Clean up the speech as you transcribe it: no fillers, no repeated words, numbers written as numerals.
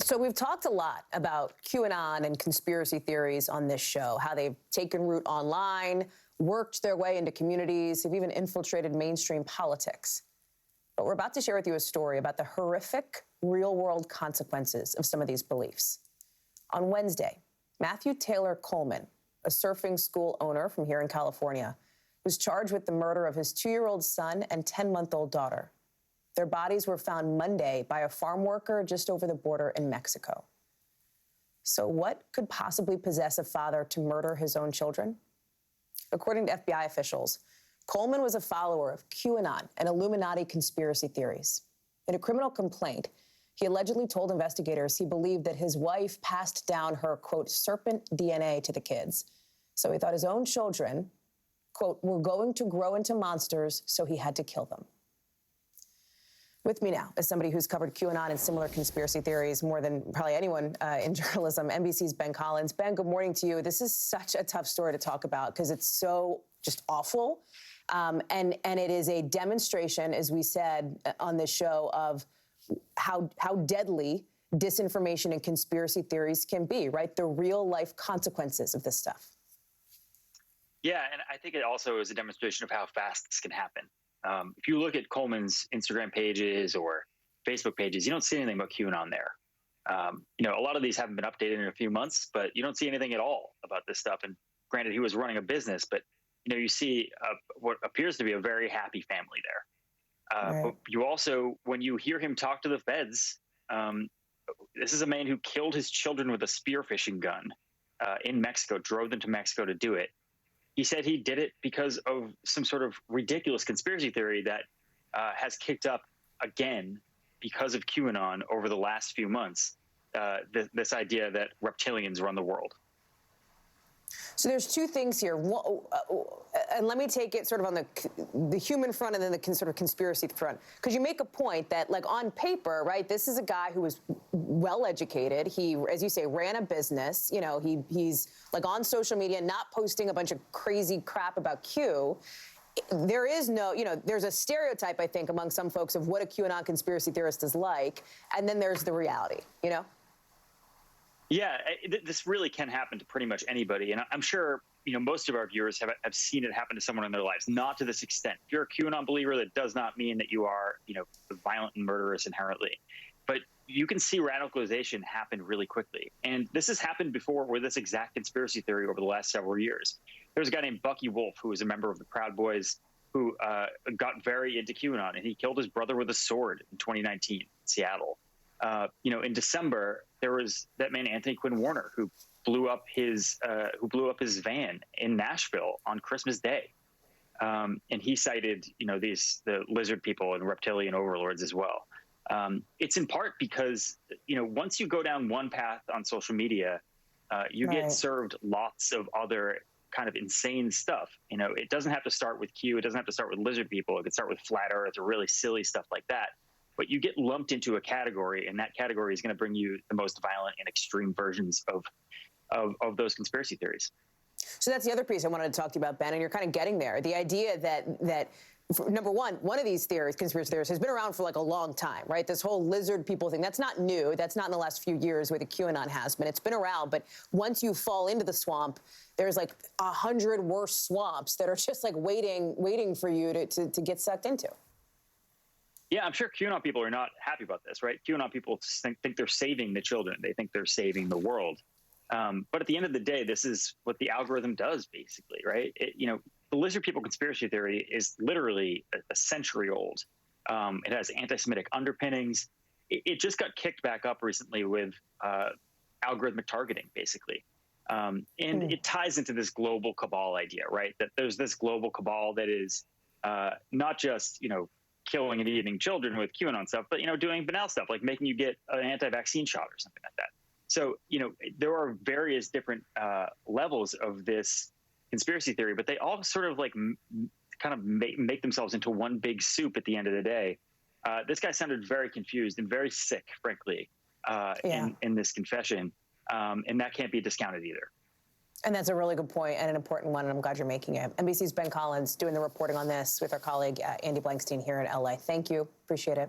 So we've talked a lot about QAnon and conspiracy theories on this show, how they've taken root online, worked their way into communities, have even infiltrated mainstream politics. But we're about to share with you a story about the horrific real-world consequences of some of these beliefs. On Wednesday, Matthew Taylor Coleman, a surfing school owner from here in California, was charged with the murder of his 2-year-old son and 10-month-old daughter. Their bodies were found Monday by a farm worker just over the border in Mexico. So what could possibly possess a father to murder his own children? According to FBI officials, Coleman was a follower of QAnon and Illuminati conspiracy theories. In a criminal complaint, he allegedly told investigators he believed that his wife passed down her, quote, serpent DNA to the kids. So he thought his own children, quote, were going to grow into monsters, so he had to kill them. With me now is somebody who's covered QAnon and similar conspiracy theories more than probably anyone in journalism, NBC's Ben Collins. Ben, good morning to you. This is such a tough story to talk about because it's so just awful. And it is a demonstration, as we said on this show, of how deadly disinformation and conspiracy theories can be, right? The real life consequences of this stuff. Yeah, and I think it also is a demonstration of how fast this can happen. If you look at Coleman's Instagram pages or Facebook pages, you don't see anything about QAnon there. A lot of these haven't been updated in a few months, but you don't see anything at all about this stuff. And granted, he was running a business, but you see what appears to be a very happy family there. Right. But you also, when you hear him talk to the feds, this is a man who killed his children with a spearfishing gun in Mexico, drove them to Mexico to do it. He said he did it because of some sort of ridiculous conspiracy theory that has kicked up again because of QAnon over the last few months, this idea that reptilians run the world. So there's two things here. And let me take it sort of on the human front and then the sort of conspiracy front. Because you make a point that, like, on paper, right, this is a guy who was well-educated. He, as you say, ran a business. He's, like, on social media, not posting a bunch of crazy crap about Q. There is no, there's a stereotype, I think, among some folks of what a QAnon conspiracy theorist is like. And then there's the reality, Yeah, this really can happen to pretty much anybody. And I'm sure, most of our viewers have seen it happen to someone in their lives, not to this extent. If you're a QAnon believer, that does not mean that you are, violent and murderous inherently. But you can see radicalization happen really quickly. And this has happened before with this exact conspiracy theory over the last several years. There's a guy named Bucky Wolf, who was a member of the Proud Boys, who got very into QAnon, and he killed his brother with a sword in 2019 in Seattle. In December, there was that man, Anthony Quinn Warner, who blew up his van in Nashville on Christmas Day. And he cited, the lizard people and reptilian overlords as well. It's in part because, once you go down one path on social media, you get served lots of other kind of insane stuff. It doesn't have to start with Q. It doesn't have to start with lizard people. It could start with flat earth or really silly stuff like that. But you get lumped into a category, and that category is going to bring you the most violent and extreme versions of those conspiracy theories. So that's the other piece I wanted to talk to you about, Ben, and you're kind of getting there. The idea that number one of these theories, conspiracy theories, has been around for like a long time, right? This whole lizard people thing, that's not new. That's not in the last few years where the QAnon has been. It's been around, but once you fall into the swamp, there's like 100 worse swamps that are just like waiting for you to get sucked into. Yeah, I'm sure QAnon people are not happy about this, right? QAnon people think they're saving the children. They think they're saving the world. But at the end of the day, this is what the algorithm does, basically, right? The lizard people conspiracy theory is literally a century old. It has anti-Semitic underpinnings. It just got kicked back up recently with algorithmic targeting, basically. And it ties into this global cabal idea, right? That there's this global cabal that is not just, killing and eating children with QAnon stuff, but, doing banal stuff like making you get an anti-vaccine shot or something like that. So, there are various different levels of this conspiracy theory, but they all sort of like kind of make themselves into one big soup at the end of the day. This guy sounded very confused and very sick, frankly, in this confession. And that can't be discounted either. And that's a really good point and an important one, and I'm glad you're making it. NBC's Ben Collins doing the reporting on this with our colleague Andy Blankstein here in LA. Thank you. Appreciate it.